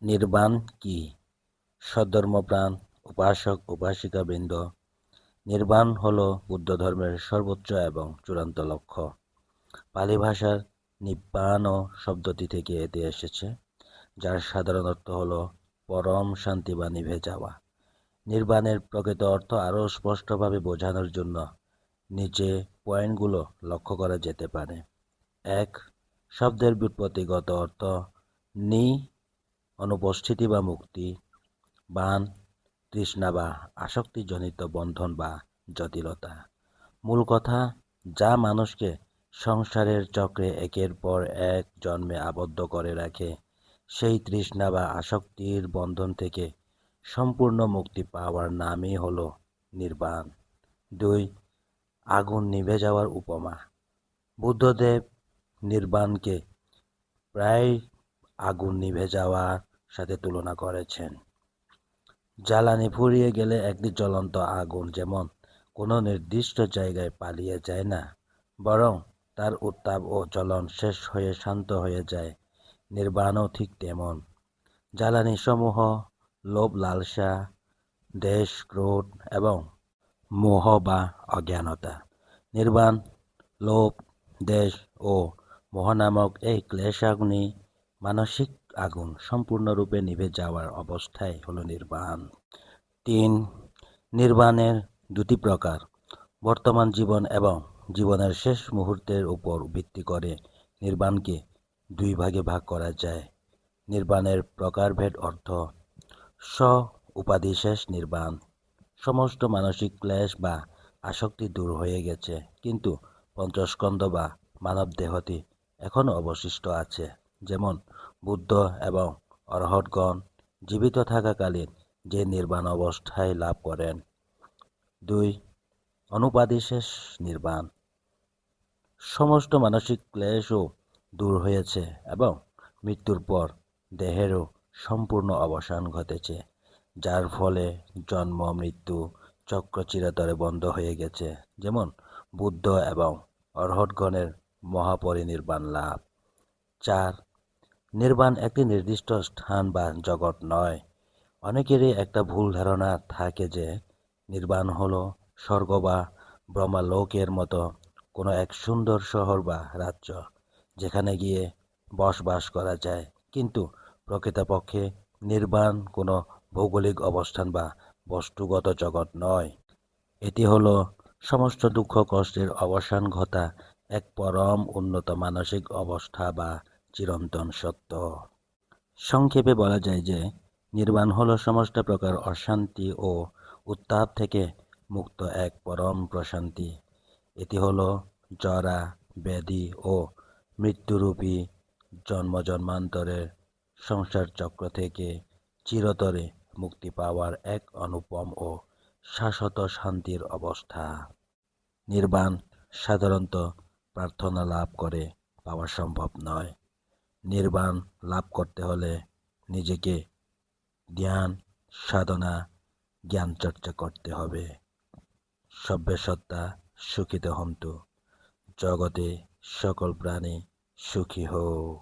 নির্বাণ কি? সদ্ধর্মপ্রাণ উপাসক উপাসিকাবৃন্দ, নির্বাণ হল বুদ্ধধর্মের সর্বোচ্চ এবং চূড়ান্ত লক্ষ্য। পালি ভাষার নিব্বাণ শব্দটি থেকে এটি এসেছে, যার সাধারণ অর্থ হল পরম শান্তি বা নিভে যাওয়া। নির্বাণের প্রকৃত অর্থ আরও স্পষ্টভাবে বোঝানোর জন্য নিচে পয়েন্টগুলো লক্ষ্য করা যেতে পারে। ১. শব্দের ব্যুৎপত্তিগত অর্থ: নি অনুপস্থিতি বা মুক্তি, বাণ তৃষ্ণা বা আসক্তিজনিত বন্ধন বা জটিলতা। মূল কথা: যা মানুষকে সংসারের চক্রে একের পর এক জন্মে আবদ্ধ করে রাখে, সেই তৃষ্ণা বা আসক্তির বন্ধন থেকে সম্পূর্ণ মুক্তি পাওয়ার নামই হল নির্বাণ। ২. আগুন নিভে যাওয়ার উপমা: বুদ্ধদেব নির্বাণকে প্রায় আগুন নিভে যাওয়ার সাথে তুলনা করেছেন। জ্বালানি ফুরিয়ে গেলে একটি জ্বলন্ত আগুন যেমন কোনো নির্দিষ্ট জায়গায় পালিয়ে যায় না, বরং তার উত্তাপ ও জ্বলন শেষ হয়ে শান্ত হয়ে যায়, নির্বাণও ঠিক তেমন। জ্বালানিসমূহ লোভ, লালসা, দ্বেষ, ক্রোধ এবং মোহ বা অজ্ঞানতা। নির্বাণ লোভ, দ্বেষ ও মোহ নামক এই ক্লেশাগ্নি, মানসিক আগুন সম্পূর্ণরূপে নিভে যাওয়ার অবস্থাই হল নির্বাণ। ৩. নির্বাণের দুটি প্রকার: বর্তমান জীবন এবং জীবনের শেষ মুহূর্তের উপর ভিত্তি করে নির্বাণকে দুই ভাগে ভাগ করা যায়। নির্বাণের প্রকারভেদ অর্থ: স্ব-উপাধিশেষ নির্বাণ: সমস্ত মানসিক ক্লেশ বা আসক্তি দূর হয়ে গেছে, কিন্তু পঞ্চস্কন্ধ বা মানবদেহটি এখনও অবশিষ্ট আছে, যেমন বুদ্ধ এবং অরহৎগণ জীবিত থাকাকালীন যে নির্বাণ অবস্থায় লাভ করেন। ২. অনুপাধিশেষ নির্বাণ: সমস্ত মানসিক ক্লেশও দূর হয়েছে এবং মৃত্যুর পর দেহেরও সম্পূর্ণ অবসান ঘটেছে, যার ফলে জন্ম মৃত্যু চক্র চিরতরে বন্ধ হয়ে গেছে, যেমন বুদ্ধ এবং অরহৎগণের মহাপরিনির্বাণ লাভ। ৪. নির্বাণ একটি নির্দিষ্ট স্থান বা জগৎ নয়। অনেকেরই একটা ভুল ধারণা থাকে যে নির্বাণ হল স্বর্গ বা ব্রহ্মলোকের মতো কোনো এক সুন্দর শহর বা রাজ্য, যেখানে গিয়ে বসবাস করা যায়। কিন্তু প্রকৃতপক্ষে নির্বাণ কোনো ভৌগোলিক অবস্থান বা বস্তুগত জগৎ নয়। এটি হল সমস্ত দুঃখ কষ্টের অবসান ঘটা এক পরম উন্নত মানসিক অবস্থা বা চিরন্তন সত্য। সংক্ষেপে বলা যায় যে নির্বাণ হল সমস্ত প্রকার অশান্তি ও উত্তাপ থেকে মুক্ত এক পরম প্রশান্তি। এটি হল জরা, ব্যাধি ও মৃত্যুরূপী জন্ম জন্মান্তরের সংসার চক্র থেকে চিরতরে মুক্তি পাওয়ার এক অনুপম ও শাশ্বত শান্তির অবস্থা। নির্বাণ সাধারণত প্রার্থনা লাভ করে পাওয়া সম্ভব নয়। নির্বাণ লাভ করতে হলে নিজেকে ধ্যান, সাধনা, জ্ঞান চর্চা করতে হবে। সব্যে সত্তা সুখিতো হন্তু, জগতে সকল প্রাণী সুখী হোক।